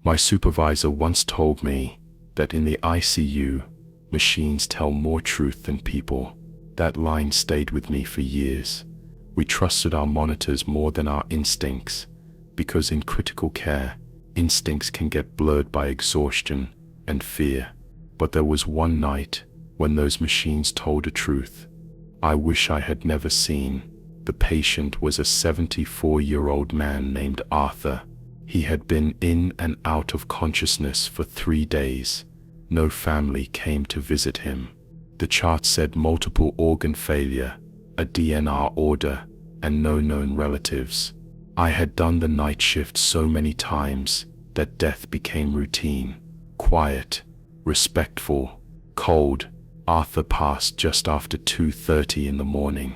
My supervisor once told me that in the ICU, machines tell more truth than people. That line stayed with me for years. We trusted our monitors more than our instincts, because in critical care, instincts can get blurred by exhaustion and fear. But there was one night when those machines told a truth I wish I had never seen. The patient was a 74-year-old man named Arthur. He had been in and out of consciousness for 3 days. No family came to visit him. The chart said multiple organ failure, a DNR order, and no known relatives. I had done the night shift so many times that death became routine. Quiet, respectful, cold. Arthur passed just after 2:30 in the morning.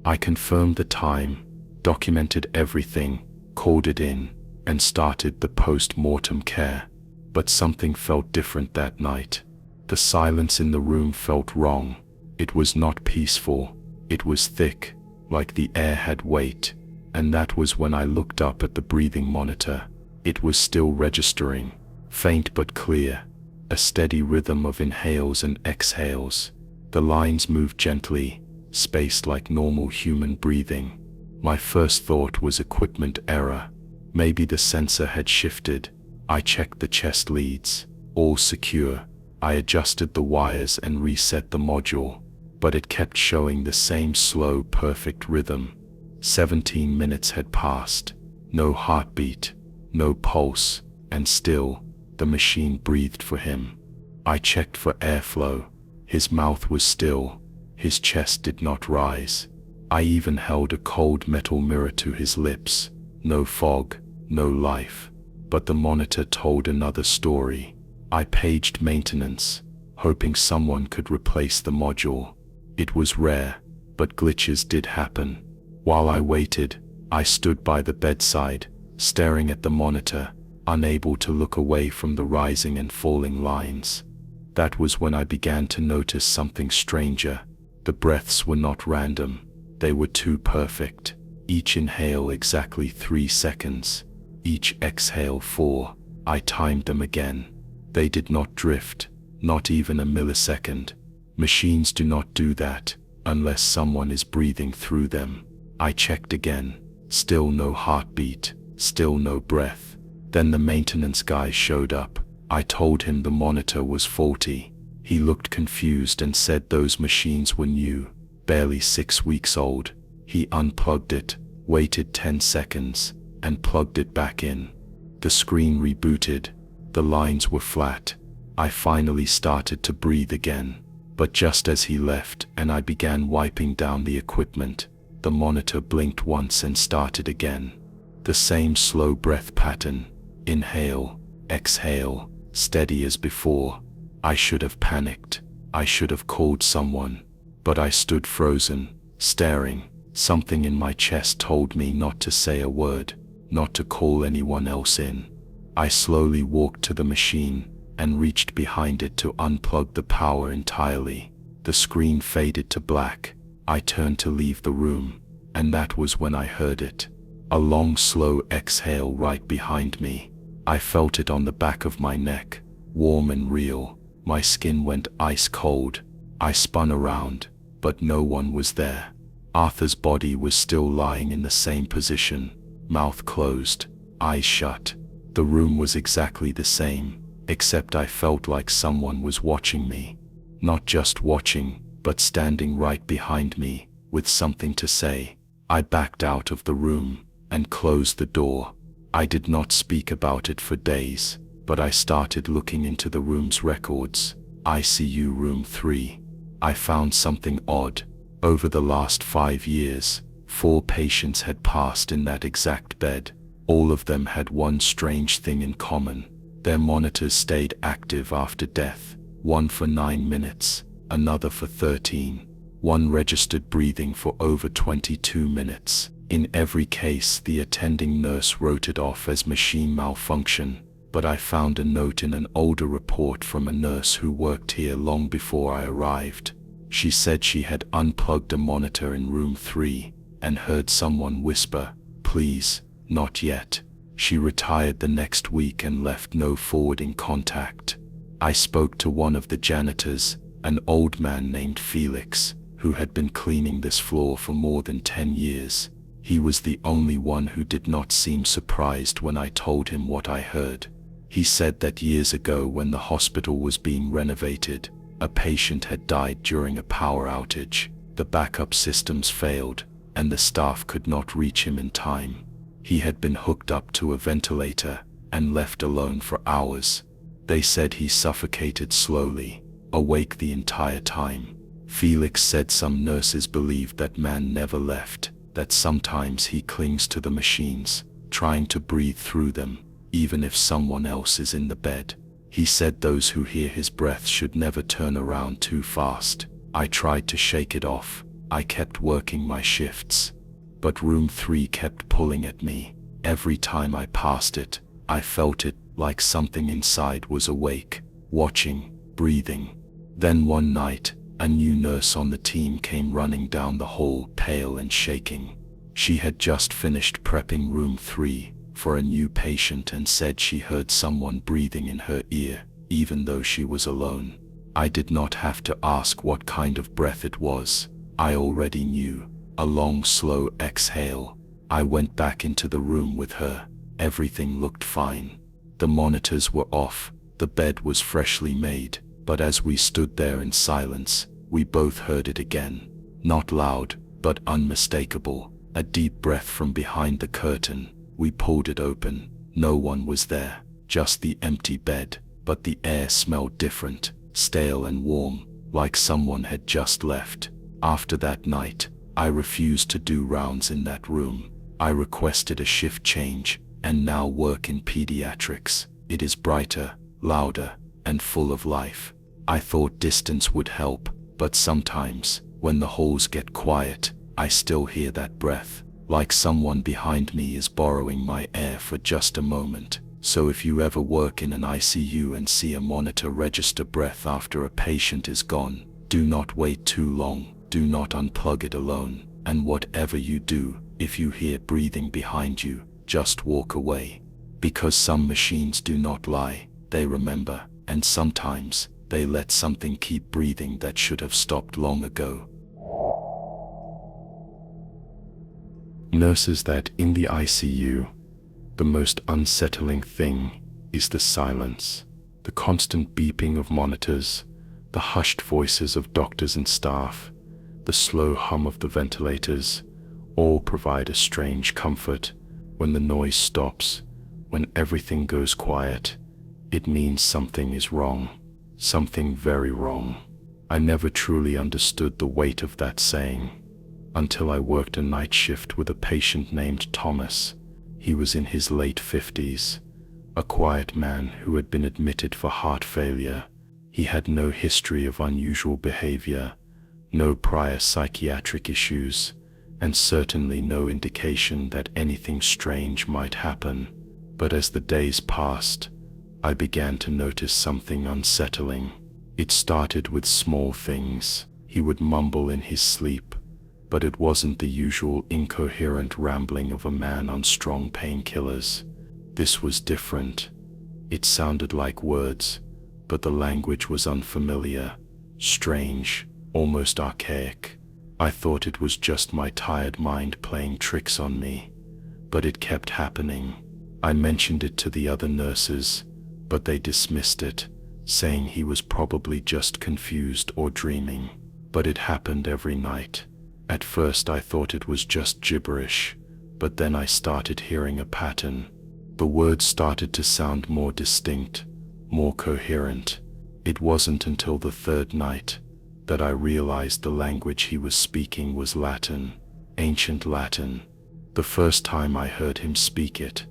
I confirmed the time, documented everything, called it in, and started the post-mortem care. But something felt different that night. The silence in the room felt wrong. It was not peaceful. It was thick, like the air had weight. And that was when I looked up at the breathing monitor. It was still registering, faint but clear, a steady rhythm of inhales and exhales. The lines moved gently, spaced like normal human breathing. My first thought was equipment error. Maybe the sensor had shifted. I checked the chest leads, all secure. I adjusted the wires and reset the module, but it kept showing the same slow, perfect rhythm. 17 minutes had passed. No heartbeat, no pulse, and still, the machine breathed for him. I checked for airflow. His mouth was still. His chest did not rise. I even held a cold metal mirror to his lips. No fog, no life. But the monitor told another story. I paged maintenance, hoping someone could replace the module. It was rare, but glitches did happen. While I waited, I stood by the bedside, staring at the monitor, unable to look away from the rising and falling lines. That was when I began to notice something stranger. The breaths were not random. They were too perfect. Each inhale exactly 3 seconds. Each exhale 4. I timed them again. They did not drift, not even a millisecond. Machines do not do that, unless someone is breathing through them. I checked again. Still no heartbeat, still no breath. Then the maintenance guy showed up. I told him the monitor was faulty. He looked confused and said those machines were new, barely 6 weeks old. He unplugged it, waited 10 seconds, and plugged it back in. The screen rebooted. The lines were flat. I finally started to breathe again. But just as he left and I began wiping down the equipment, the monitor blinked once and started again. The same slow breath pattern. Inhale, exhale, steady as before. I should have panicked. I should have called someone. But I stood frozen, staring. Something in my chest told me not to say a word, not to call anyone else in. I slowly walked to the machine and reached behind it to unplug the power entirely. The screen faded to black. I turned to leave the room, and that was when I heard it. A long, slow exhale right behind me. I felt it on the back of my neck, warm and real. My skin went ice cold. I spun around, but no one was there. Arthur's body was still lying in the same position, mouth closed, eyes shut. The room was exactly the same, except I felt like someone was watching me. Not just watching, but standing right behind me, with something to say. I backed out of the room and closed the door. I did not speak about it for days, but I started looking into the room's records. ICU room 3. I found something odd. Over the last 5 years, 4 patients had passed in that exact bed. All of them had one strange thing in common. Their monitors stayed active after death. One for 9 minutes, another for 13. One registered breathing for over 22 minutes. In every case, the attending nurse wrote it off as machine malfunction, but I found a note in an older report from a nurse who worked here long before I arrived. She said she had unplugged a monitor in room 3 and heard someone whisper, "Please, not yet." She retired the next week and left no forwarding contact. I spoke to one of the janitors, an old man named Felix, who had been cleaning this floor for more than 10 years. He was the only one who did not seem surprised when I told him what I heard. He said that years ago, when the hospital was being renovated, a patient had died during a power outage. The backup systems failed, and the staff could not reach him in time. He had been hooked up to a ventilator and left alone for hours. They said he suffocated slowly, awake the entire time. Felix said some nurses believed that man never left, that sometimes he clings to the machines, trying to breathe through them, even if someone else is in the bed. He said those who hear his breath should never turn around too fast. I tried to shake it off. I kept working my shifts. But room 3 kept pulling at me. Every time I passed it, I felt it, like something inside was awake, watching, breathing. Then one night, a new nurse on the team came running down the hall, pale and shaking. She had just finished prepping room 3 for a new patient and said she heard someone breathing in her ear, even though she was alone. I did not have to ask what kind of breath it was. I already knew. A long, slow exhale. I went back into the room with her. Everything looked fine. The monitors were off. The bed was freshly made. But as we stood there in silence, we both heard it again. Not loud, but unmistakable. A deep breath from behind the curtain. We pulled it open. No one was there. Just the empty bed. But the air smelled different, stale and warm, like someone had just left. After that night, I refused to do rounds in that room. I requested a shift change, and now work in pediatrics. It is brighter, louder, and full of life. I thought distance would help, but sometimes, when the halls get quiet, I still hear that breath, like someone behind me is borrowing my air for just a moment. So if you ever work in an ICU and see a monitor register breath after a patient is gone, do not wait too long. Do not unplug it alone. And whatever you do, if you hear breathing behind you, just walk away. Because some machines do not lie, they remember, and sometimes they let something keep breathing that should have stopped long ago. Nurses that in the ICU, the most unsettling thing is the silence, the constant beeping of monitors, the hushed voices of doctors and staff, the slow hum of the ventilators, all provide a strange comfort. When the noise stops, when everything goes quiet, it means something is wrong, something very wrong. I never truly understood the weight of that saying, until I worked a night shift with a patient named Thomas. He was in his late 50s, a quiet man who had been admitted for heart failure. He had no history of unusual behavior, no prior psychiatric issues, and certainly no indication that anything strange might happen. But as the days passed, I began to notice something unsettling. It started with small things. He would mumble in his sleep, but it wasn't the usual incoherent rambling of a man on strong painkillers. This was different. It sounded like words, but the language was unfamiliar, strange, almost archaic. I thought it was just my tired mind playing tricks on me, but it kept happening. I mentioned it to the other nurses, but they dismissed it, saying he was probably just confused or dreaming. But it happened every night. At first I thought it was just gibberish, but then I started hearing a pattern. The words started to sound more distinct, more coherent. It wasn't until the third night that I realized the language he was speaking was Latin, ancient Latin. The first time I heard him speak it,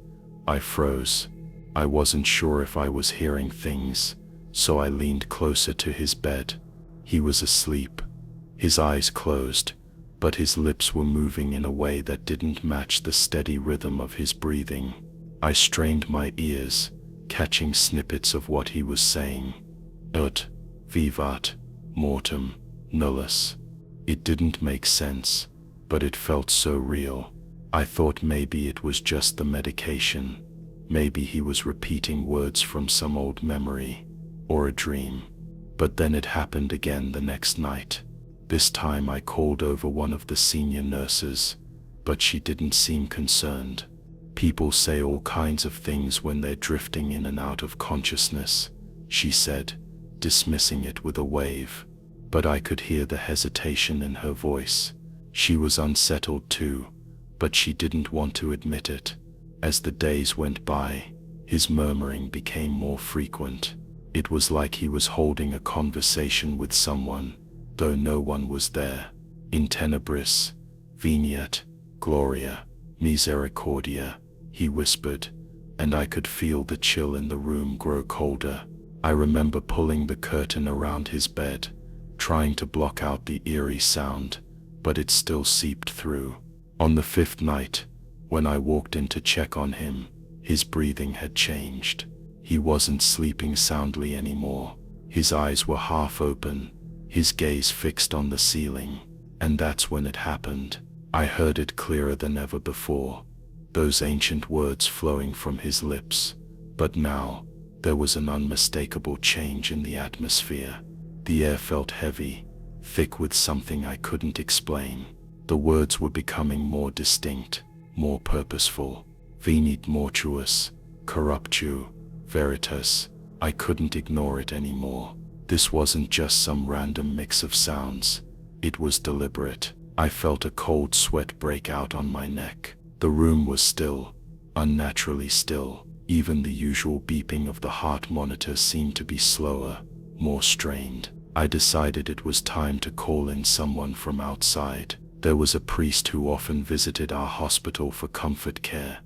I froze. I wasn't sure if I was hearing things, so I leaned closer to his bed. He was asleep, his eyes closed, but his lips were moving in a way that didn't match the steady rhythm of his breathing. I strained my ears, catching snippets of what he was saying. Ut vivat mortem nullus. It didn't make sense, but it felt so real. I thought maybe it was just the medication, Maybe he was repeating words from some old memory or a dream. But then it happened again the next night. This time I called over one of the senior nurses, but she didn't seem concerned. People say all kinds of things when they're drifting in and out of consciousness, she said, dismissing it with a wave. But I could hear the hesitation in her voice. She was unsettled too, but she didn't want to admit it. As the days went by, his murmuring became more frequent. It was like he was holding a conversation with someone, though no one was there. In tenebris, veniat, gloria, misericordia, he whispered, and I could feel the chill in the room grow colder. I remember pulling the curtain around his bed, trying to block out the eerie sound, but it still seeped through. On the 5th night, when I walked in to check on him, his breathing had changed. He wasn't sleeping soundly anymore. His eyes were half open, his gaze fixed on the ceiling, and that's when it happened. I heard it clearer than ever before, those ancient words flowing from his lips. But now, there was an unmistakable change in the atmosphere. The air felt heavy, thick with something I couldn't explain. The words were becoming more distinct, more purposeful. Venit mortuus, corruptu, veritas. I couldn't ignore it anymore. This wasn't just some random mix of sounds. It was deliberate. I felt a cold sweat break out on my neck. The room was still, unnaturally still. Even the usual beeping of the heart monitor seemed to be slower, more strained. I decided it was time to call in someone from outside. There was a priest who often visited our hospital for comfort care,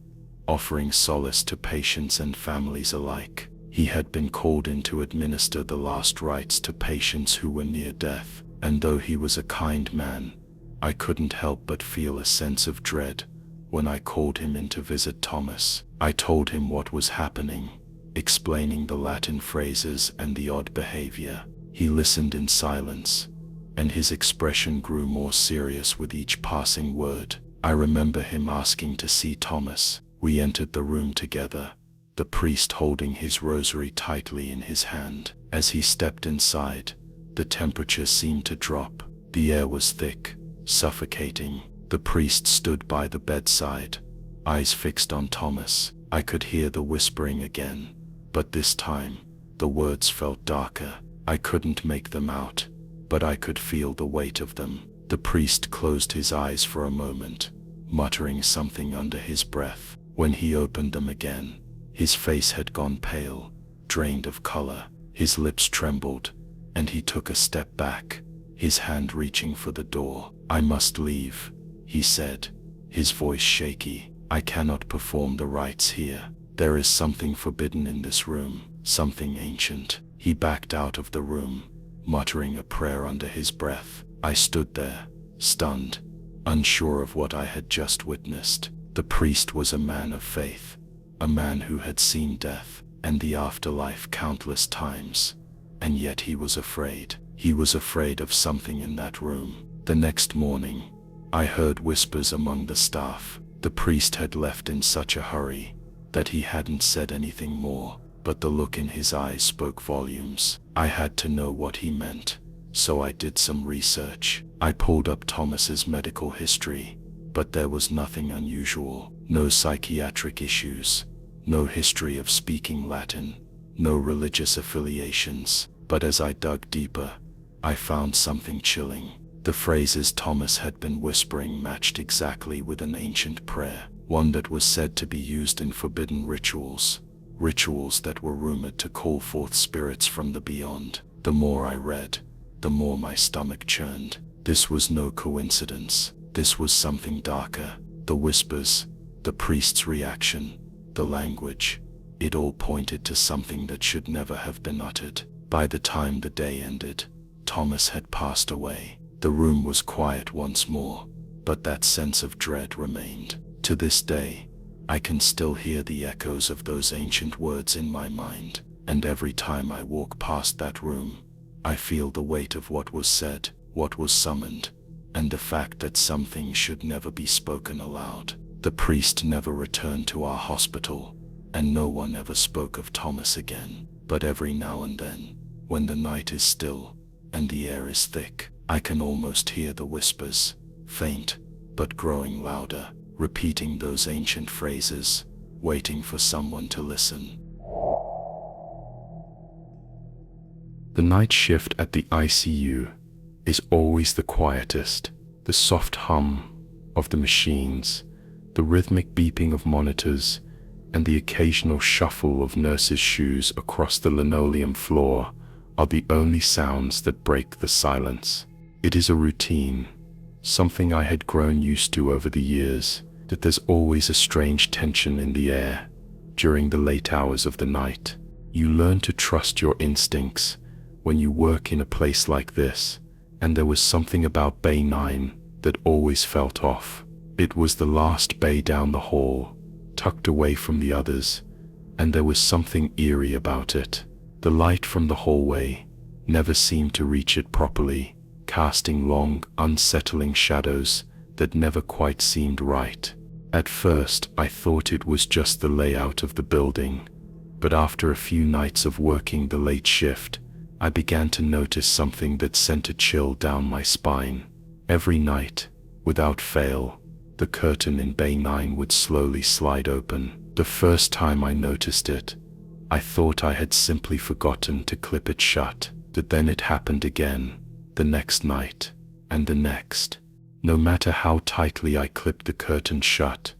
offering solace to patients and families alike. He had been called in to administer the last rites to patients who were near death, and though he was a kind man, I couldn't help but feel a sense of dread when I called him in to visit Thomas. I told him what was happening, explaining the Latin phrases and the odd behavior. He listened in silence, and his expression grew more serious with each passing word. I remember him asking to see Thomas. We entered the room together, the priest holding his rosary tightly in his hand. As he stepped inside, the temperature seemed to drop. The air was thick, suffocating. The priest stood by the bedside, eyes fixed on Thomas. I could hear the whispering again, but this time, the words felt darker. I couldn't make them out, but I could feel the weight of them. The priest closed his eyes for a moment, muttering something under his breath. When he opened them again, his face had gone pale, drained of color. His lips trembled, and he took a step back, his hand reaching for the door. "I must leave," he said, his voice shaky. "I cannot perform the rites here. There is something forbidden in this room, something ancient." He backed out of the room, muttering a prayer under his breath. I stood there, stunned, unsure of what I had just witnessed. The priest was a man of faith, a man who had seen death and the afterlife countless times, and yet he was afraid. He was afraid of something in that room. The next morning, I heard whispers among the staff. The priest had left in such a hurry that he hadn't said anything more, but the look in his eyes spoke volumes. I had to know what he meant, so I did some research. I pulled up Thomas's medical history, but there was nothing unusual. No psychiatric issues, no history of speaking Latin, no religious affiliations. But as I dug deeper, I found something chilling. The phrases Thomas had been whispering matched exactly with an ancient prayer, one that was said to be used in forbidden rituals that were rumored to call forth spirits from the beyond. The more I read, the more my stomach churned. This was no coincidence. This was something darker. The whispers, the priest's reaction, the language, it all pointed to something that should never have been uttered. By the time the day ended, Thomas had passed away. The room was quiet once more, but that sense of dread remained. To this day, I can still hear the echoes of those ancient words in my mind, and every time I walk past that room, I feel the weight of what was said, what was summoned, and the fact that some things should never be spoken aloud. The priest never returned to our hospital, and no one ever spoke of Thomas again. But every now and then, when the night is still and the air is thick, I can almost hear the whispers, faint but growing louder, repeating those ancient phrases, waiting for someone to listen. The night shift at the ICU is always the quietest. The soft hum of the machines, the rhythmic beeping of monitors, and the occasional shuffle of nurses' shoes across the linoleum floor are the only sounds that break the silence. It is a routine, something I had grown used to over the years, that there's always a strange tension in the air during the late hours of the night. You learn to trust your instincts when you work in a place like this, and there was something about Bay 9 that always felt off. It was the last bay down the hall, tucked away from the others, and there was something eerie about it. The light from the hallway never seemed to reach it properly, casting long, unsettling shadows that never quite seemed right. At first, I thought it was just the layout of the building, but after a few nights of working the late shift, I began to notice something that sent a chill down my spine. Every night, without fail, the curtain in Bay 9 would slowly slide open. The first time I noticed it, I thought I had simply forgotten to clip it shut. But then it happened again, the next night, and the next. No matter how tightly I clipped the curtain shut,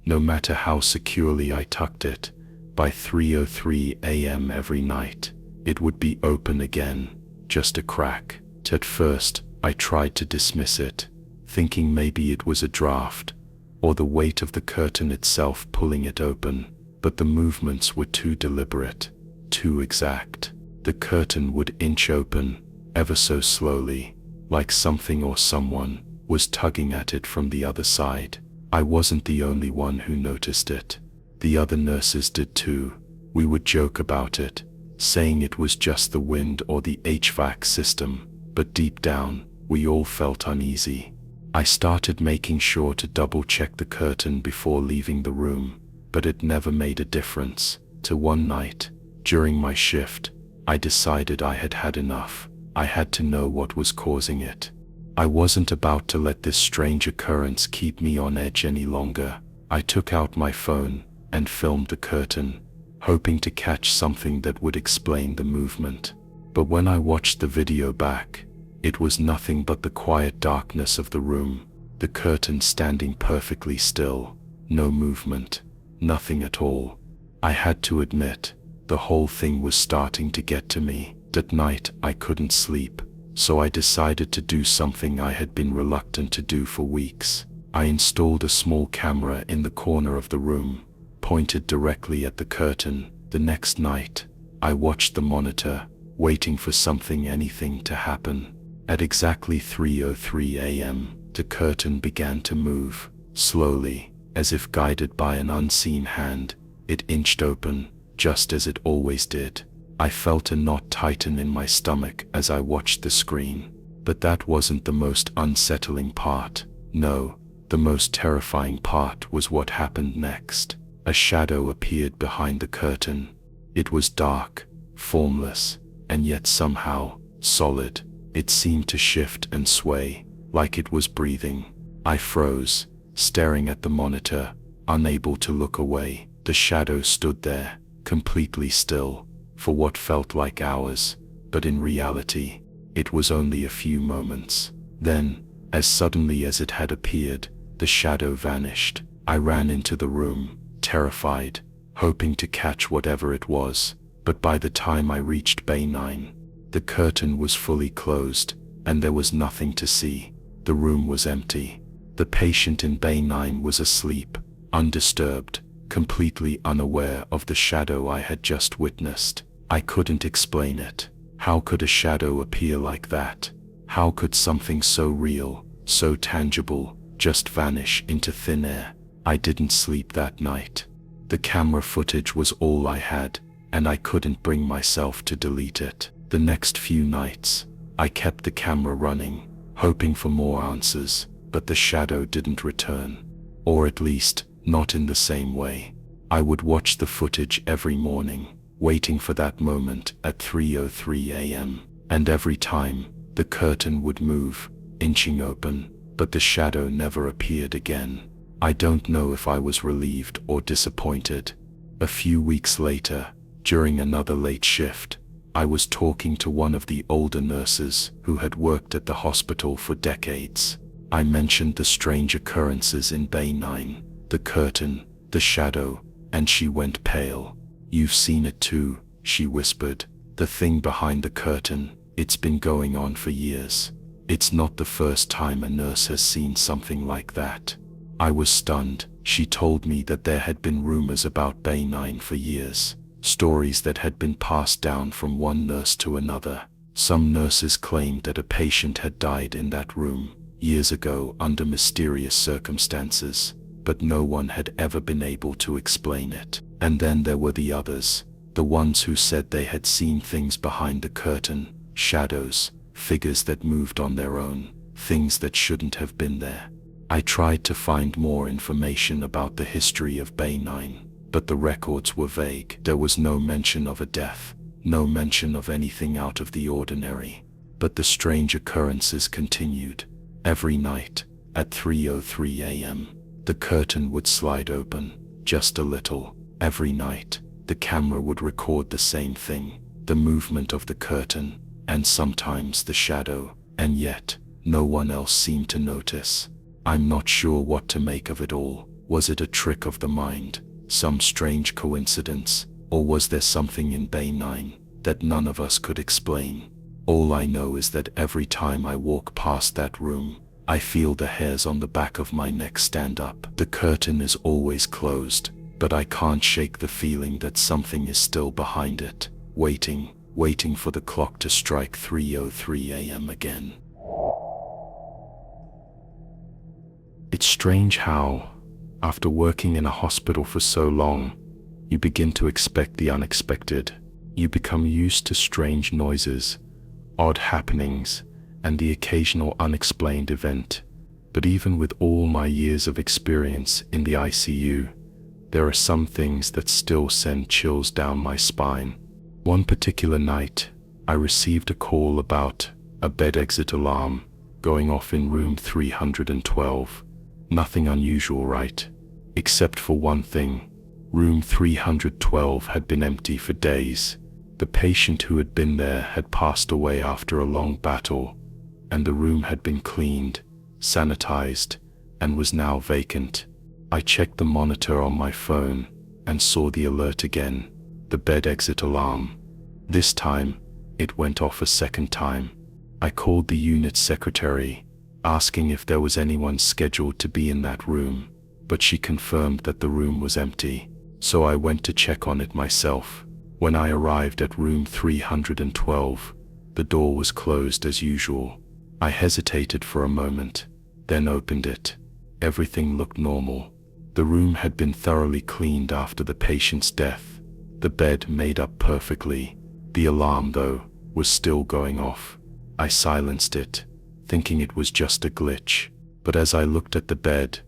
no matter how securely I tucked it, by 3:03 a.m. every night, it would be open again, just a crack. At first, I tried to dismiss it, thinking maybe it was a draft, or the weight of the curtain itself pulling it open, but the movements were too deliberate, too exact. The curtain would inch open, ever so slowly, like something or someone was tugging at it from the other side. I wasn't the only one who noticed it. The other nurses did too. We would joke about it, saying it was just the wind or the HVAC system, but deep down, we all felt uneasy. I started making sure to double-check the curtain before leaving the room, but it never made a difference. Till one night, during my shift, I decided I had had enough. I had to know what was causing it. I wasn't about to let this strange occurrence keep me on edge any longer. I took out my phone and filmed the curtain, hoping to catch something that would explain the movement. But when I watched the video back, it was nothing but the quiet darkness of the room, the curtain standing perfectly still, no movement, nothing at all. I had to admit, the whole thing was starting to get to me. At night, I couldn't sleep, so I decided to do something I had been reluctant to do for weeks. I installed a small camera in the corner of the room, pointed directly at the curtain. The next night, I watched the monitor, waiting for anything to happen. At exactly 3:03 a.m., the curtain began to move. Slowly, as if guided by an unseen hand, it inched open, just as it always did. I felt a knot tighten in my stomach as I watched the screen. But that wasn't the most unsettling part. No, the most terrifying part was what happened next. A shadow appeared behind the curtain. It was dark, formless, and yet somehow solid. It seemed to shift and sway, like it was breathing. I froze, staring at the monitor, unable to look away. The shadow stood there, completely still, for what felt like hours, but in reality, it was only a few moments. Then, as suddenly as it had appeared, the shadow vanished. I ran into the room, terrified, hoping to catch whatever it was, but by the time I reached Bay 9, the curtain was fully closed, and there was nothing to see. The room was empty. The patient in Bay 9 was asleep, undisturbed, completely unaware of the shadow I had just witnessed. I couldn't explain it. How could a shadow appear like that? How could something so real, so tangible, just vanish into thin air? I didn't sleep that night. The camera footage was all I had, and I couldn't bring myself to delete it. The next few nights, I kept the camera running, hoping for more answers, but the shadow didn't return. Or at least, not in the same way. I would watch the footage every morning, waiting for that moment at 3:03 a.m. And every time, the curtain would move, inching open, but the shadow never appeared again. I don't know if I was relieved or disappointed. A few weeks later, during another late shift, I was talking to one of the older nurses who had worked at the hospital for decades. I mentioned the strange occurrences in Bay 9, the curtain, the shadow, and she went pale. "You've seen it too," she whispered. "The thing behind the curtain, it's been going on for years. It's not the first time a nurse has seen something like that." I was stunned. She told me that there had been rumors about Bay 9 for years, stories that had been passed down from one nurse to another. Some nurses claimed that a patient had died in that room years ago under mysterious circumstances, but no one had ever been able to explain it. And then there were the others, the ones who said they had seen things behind the curtain, shadows, figures that moved on their own, things that shouldn't have been there. I tried to find more information about the history of Bay 9, but the records were vague. There was no mention of a death, no mention of anything out of the ordinary. But the strange occurrences continued. Every night, at 3:03 a.m., the curtain would slide open, just a little. Every night, the camera would record the same thing, the movement of the curtain, and sometimes the shadow, and yet, no one else seemed to notice. I'm not sure what to make of it all. Was it a trick of the mind, some strange coincidence, or was there something in Bay 9 that none of us could explain? All I know is that every time I walk past that room, I feel the hairs on the back of my neck stand up. The curtain is always closed, but I can't shake the feeling that something is still behind it, waiting for the clock to strike 3:03 a.m. again. It's strange how, after working in a hospital for so long, you begin to expect the unexpected. You become used to strange noises, odd happenings, and the occasional unexplained event. But even with all my years of experience in the ICU, there are some things that still send chills down my spine. One particular night, I received a call about a bed exit alarm going off in room 312. Nothing unusual, right? Except for one thing. Room 312 had been empty for days. The patient who had been there had passed away after a long battle, and the room had been cleaned, sanitized, and was now vacant. I checked the monitor on my phone and saw the alert again, the bed exit alarm. This time, it went off a second time. I called the unit secretary, asking if there was anyone scheduled to be in that room, but she confirmed that the room was empty, so I went to check on it myself. When I arrived at room 312, the door was closed as usual. I hesitated for a moment, then opened it. Everything looked normal. The room had been thoroughly cleaned after the patient's death, the bed made up perfectly. The alarm, though, was still going off. I silenced it, thinking it was just a glitch, but as I looked at the bed,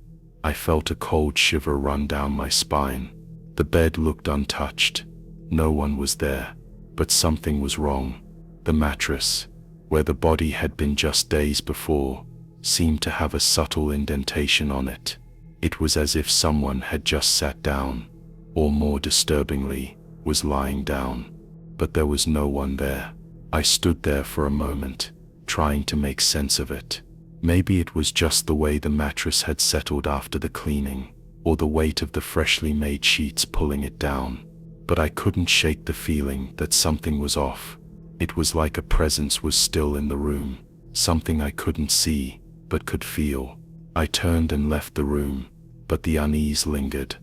I felt a cold shiver run down my spine. The bed looked untouched. No one was there, but something was wrong. The mattress, where the body had been just days before, seemed to have a subtle indentation on it. It was as if someone had just sat down, or more disturbingly, was lying down. But there was no one there. I stood there for a moment, trying to make sense of it. Maybe it was just the way the mattress had settled after the cleaning, or the weight of the freshly made sheets pulling it down. But I couldn't shake the feeling that something was off. It was like a presence was still in the room, something I couldn't see, but could feel. I turned and left the room, but the unease lingered.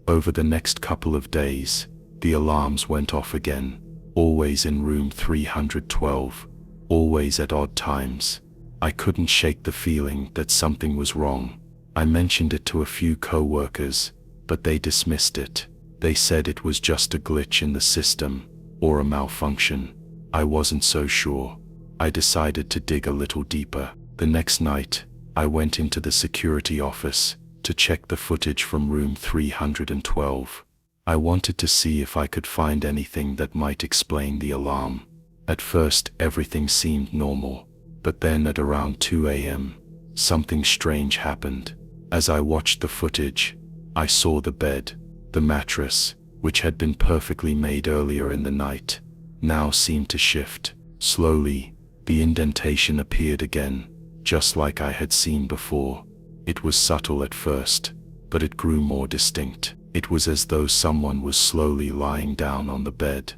Over the next couple of days, the alarms went off again, always in room 312, always at odd times. I couldn't shake the feeling that something was wrong. I mentioned it to a few co-workers, but they dismissed it. They said it was just a glitch in the system, or a malfunction. I wasn't so sure. I decided to dig a little deeper. The next night, I went into the security office to check the footage from room 312. I wanted to see if I could find anything that might explain the alarm. At first, everything seemed normal, but then at around 2 a.m., something strange happened. As I watched the footage, I saw the bed, the mattress, which had been perfectly made earlier in the night, now seemed to shift. Slowly, the indentation appeared again, just like I had seen before. It was subtle at first, but it grew more distinct. It was as though someone was slowly lying down on the bed,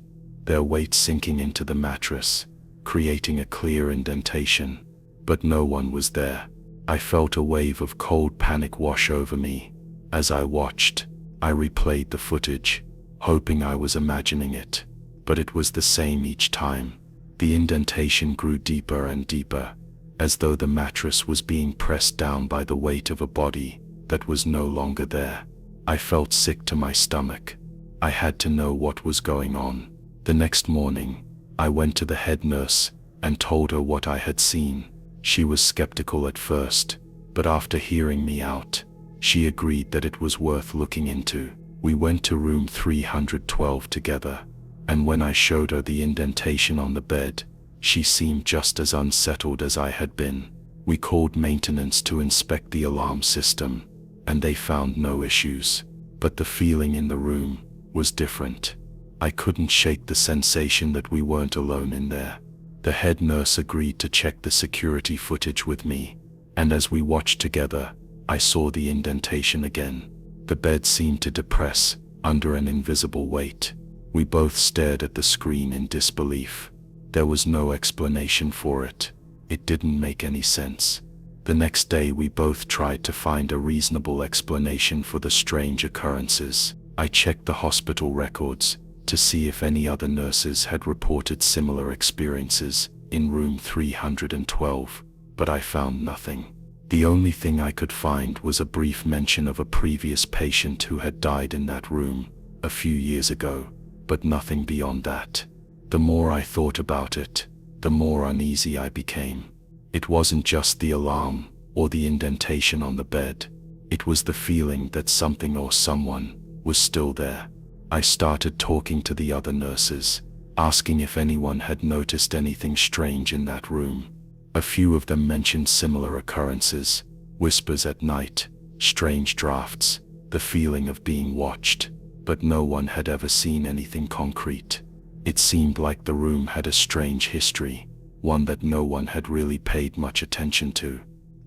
their weight sinking into the mattress, creating a clear indentation, but no one was there. I felt a wave of cold panic wash over me. As I watched, I replayed the footage, hoping I was imagining it, but it was the same each time. The indentation grew deeper and deeper, as though the mattress was being pressed down by the weight of a body that was no longer there. I felt sick to my stomach. I had to know what was going on. The next morning, I went to the head nurse and told her what I had seen. She was skeptical at first, but after hearing me out, she agreed that it was worth looking into. We went to room 312 together, and when I showed her the indentation on the bed, she seemed just as unsettled as I had been. We called maintenance to inspect the alarm system, and they found no issues, but the feeling in the room was different. I couldn't shake the sensation that we weren't alone in there. The head nurse agreed to check the security footage with me, and as we watched together, I saw the indentation again. The bed seemed to depress under an invisible weight. We both stared at the screen in disbelief. There was no explanation for it. It didn't make any sense. The next day we both tried to find a reasonable explanation for the strange occurrences. I checked the hospital records to see if any other nurses had reported similar experiences in room 312, but I found nothing. The only thing I could find was a brief mention of a previous patient who had died in that room a few years ago, but nothing beyond that. The more I thought about it, the more uneasy I became. It wasn't just the alarm or the indentation on the bed. It was the feeling that something or someone was still there. I started talking to the other nurses, asking if anyone had noticed anything strange in that room. A few of them mentioned similar occurrences, whispers at night, strange drafts, the feeling of being watched, but no one had ever seen anything concrete. It seemed like the room had a strange history, one that no one had really paid much attention to.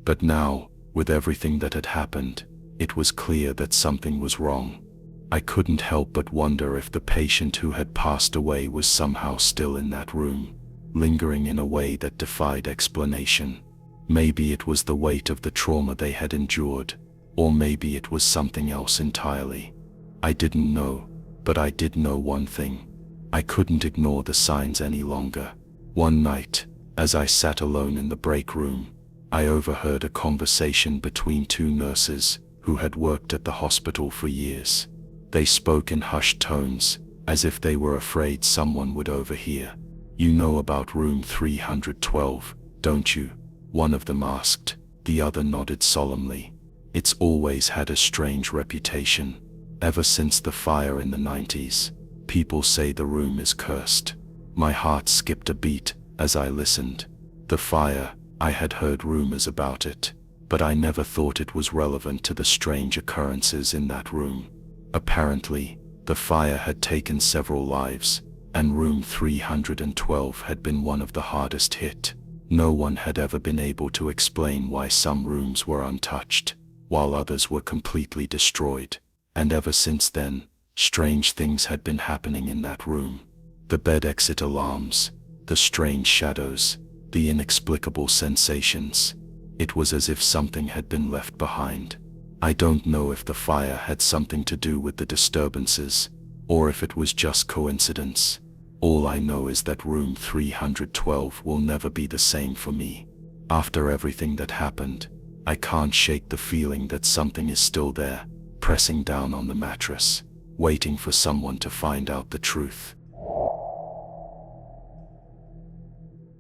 But now, with everything that had happened, it was clear that something was wrong. I couldn't help but wonder if the patient who had passed away was somehow still in that room, lingering in a way that defied explanation. Maybe it was the weight of the trauma they had endured, or maybe it was something else entirely. I didn't know, but I did know one thing. I couldn't ignore the signs any longer. One night, as I sat alone in the break room, I overheard a conversation between two nurses who had worked at the hospital for years. They spoke in hushed tones, as if they were afraid someone would overhear. "You know about room 312, don't you?" one of them asked. The other nodded solemnly. "It's always had a strange reputation. Ever since the fire in the 90s, people say the room is cursed." My heart skipped a beat as I listened. The fire, I had heard rumors about it, but I never thought it was relevant to the strange occurrences in that room. Apparently, the fire had taken several lives, and room 312 had been one of the hardest hit. No one had ever been able to explain why some rooms were untouched, while others were completely destroyed. And ever since then, strange things had been happening in that room. The bed exit alarms, the strange shadows, the inexplicable sensations. It was as if something had been left behind. I don't know if the fire had something to do with the disturbances, or if it was just coincidence. All I know is that room 312 will never be the same for me. After everything that happened, I can't shake the feeling that something is still there, pressing down on the mattress, waiting for someone to find out the truth.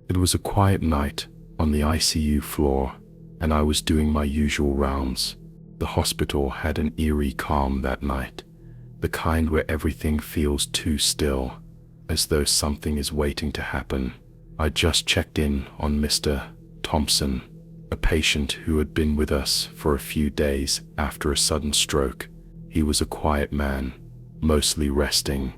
It was a quiet night on the ICU floor, and I was doing my usual rounds. The hospital had an eerie calm that night, The kind where everything feels too still, as though something is waiting to happen. I just checked in on Mr. Thompson, a patient who had been with us for a few days after a sudden stroke. He was a quiet man, mostly resting,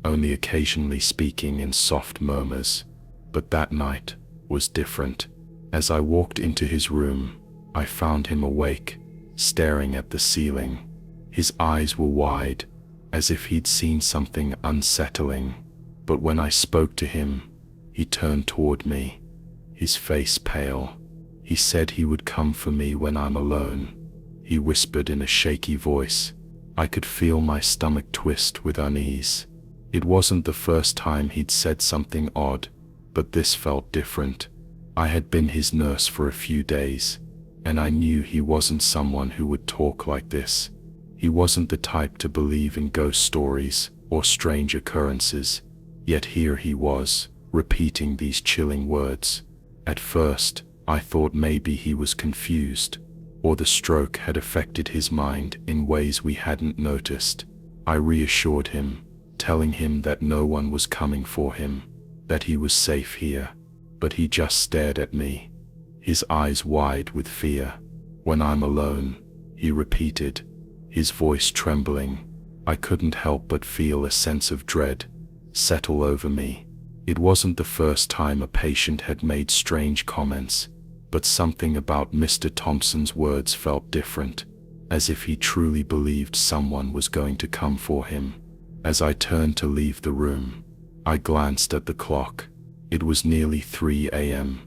only occasionally speaking in soft murmurs. But that night was different. As I walked into his room, I found him awake, staring at the ceiling. His eyes were wide, as if he'd seen something unsettling. But when I spoke to him, he turned toward me, his face pale. He said he would come for me when I'm alone. He whispered in a shaky voice. I could feel my stomach twist with unease. It wasn't the first time he'd said something odd, but this felt different. I had been his nurse for a few days, and I knew he wasn't someone who would talk like this. He wasn't the type to believe in ghost stories or strange occurrences, yet here he was, repeating these chilling words. At first, I thought maybe he was confused, or the stroke had affected his mind in ways we hadn't noticed. I reassured him, telling him that no one was coming for him, that he was safe here, but he just stared at me, his eyes wide with fear. When I'm alone, he repeated, his voice trembling. I couldn't help but feel a sense of dread settle over me. It wasn't the first time a patient had made strange comments, but something about Mr. Thompson's words felt different, as if he truly believed someone was going to come for him. As I turned to leave the room, I glanced at the clock. It was nearly 3 a.m.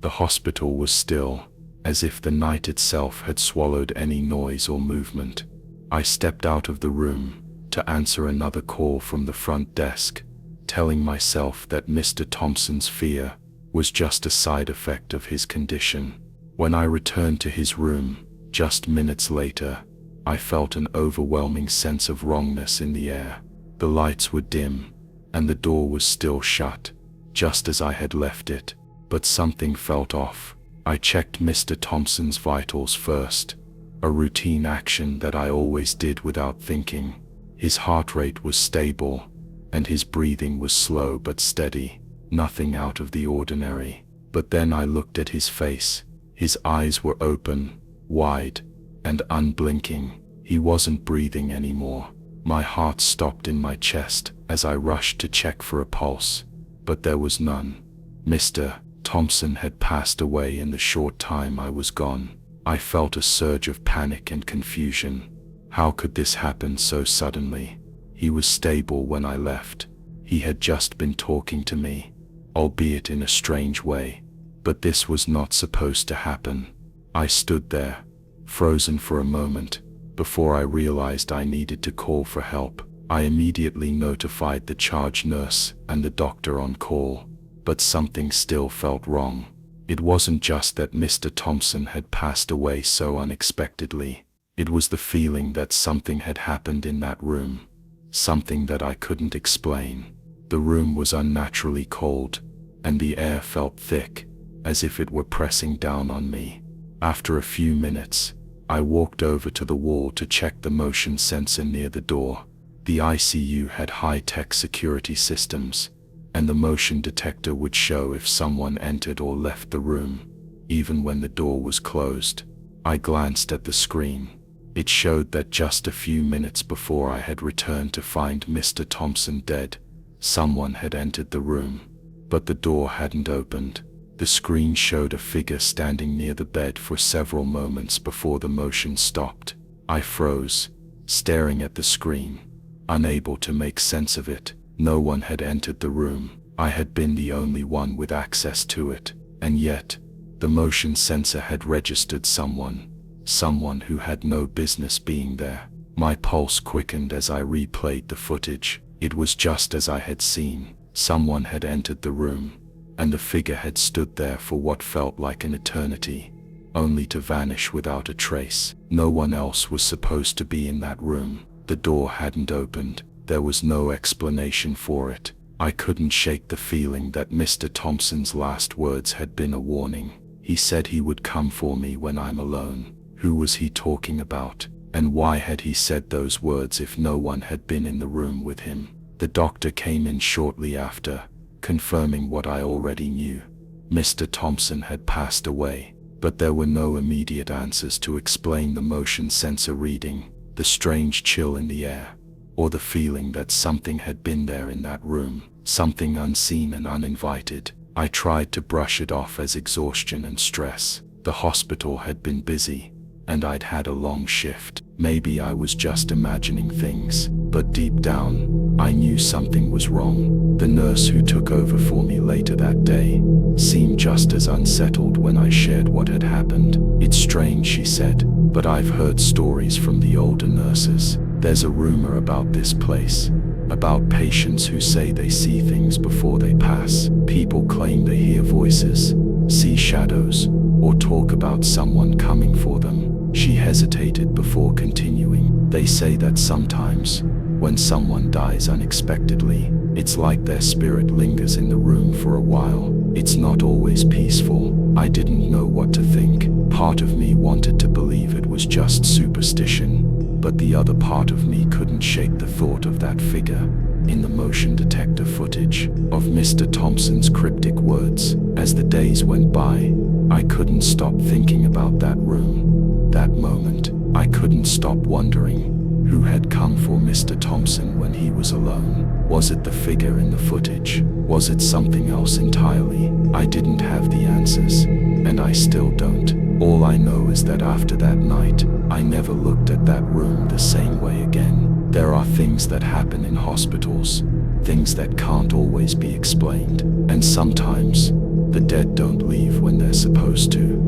The hospital was still, as if the night itself had swallowed any noise or movement. I stepped out of the room to answer another call from the front desk, telling myself that Mr. Thompson's fear was just a side effect of his condition. When I returned to his room, just minutes later, I felt an overwhelming sense of wrongness in the air. The lights were dim, and the door was still shut, just as I had left it. But something felt off. I checked Mr. Thompson's vitals first, a routine action that I always did without thinking. His heart rate was stable, and his breathing was slow but steady, nothing out of the ordinary. But then I looked at his face. His eyes were open, wide, and unblinking. He wasn't breathing anymore. My heart stopped in my chest as I rushed to check for a pulse, but there was none. Mr. Thompson had passed away in the short time I was gone. I felt a surge of panic and confusion. How could this happen so suddenly? He was stable when I left. He had just been talking to me, albeit in a strange way. But this was not supposed to happen. I stood there, frozen for a moment, before I realized I needed to call for help. I immediately notified the charge nurse and the doctor on call, but something still felt wrong. It wasn't just that Mr. Thompson had passed away so unexpectedly. It was the feeling that something had happened in that room, something that I couldn't explain. The room was unnaturally cold, and the air felt thick, as if it were pressing down on me. After a few minutes, I walked over to the wall to check the motion sensor near the door. The ICU had high-tech security systems, and the motion detector would show if someone entered or left the room, even when the door was closed. I glanced at the screen. It showed that just a few minutes before I had returned to find Mr. Thompson dead, someone had entered the room, but the door hadn't opened. The screen showed a figure standing near the bed for several moments before the motion stopped. I froze, staring at the screen, unable to make sense of it. No one had entered the room. I had been the only one with access to it, and yet, the motion sensor had registered someone who had no business being there. My pulse quickened as I replayed the footage. It was just as I had seen. Someone had entered the room, and the figure had stood there for what felt like an eternity, only to vanish without a trace. No one else was supposed to be in that room. The door hadn't opened. There was no explanation for it. I couldn't shake the feeling that Mr. Thompson's last words had been a warning. He said he would come for me when I'm alone. Who was he talking about? And why had he said those words if no one had been in the room with him? The doctor came in shortly after, confirming what I already knew. Mr. Thompson had passed away, but there were no immediate answers to explain the motion sensor reading, the strange chill in the air, or the feeling that something had been there in that room, something unseen and uninvited. I tried to brush it off as exhaustion and stress. The hospital had been busy, and I'd had a long shift. Maybe I was just imagining things, but deep down, I knew something was wrong. The nurse who took over for me later that day seemed just as unsettled when I shared what had happened. "It's strange," she said, "but I've heard stories from the older nurses. There's a rumor about this place, about patients who say they see things before they pass. People claim they hear voices, see shadows, or talk about someone coming for them." She hesitated before continuing. "They say that sometimes, when someone dies unexpectedly, it's like their spirit lingers in the room for a while. It's not always peaceful." I didn't know what to think. Part of me wanted to believe it was just superstition, but the other part of me couldn't shake the thought of that figure in the motion detector footage, of Mr. Thompson's cryptic words. As the days went by, I couldn't stop thinking about that room, that moment. I couldn't stop wondering who had come for Mr. Thompson when he was alone. Was it the figure in the footage? Was it something else entirely? I didn't have the answers, and I still don't. All I know is that after that night, I never looked at that room the same way again. There are things that happen in hospitals, things that can't always be explained, and sometimes the dead don't leave when they're supposed to.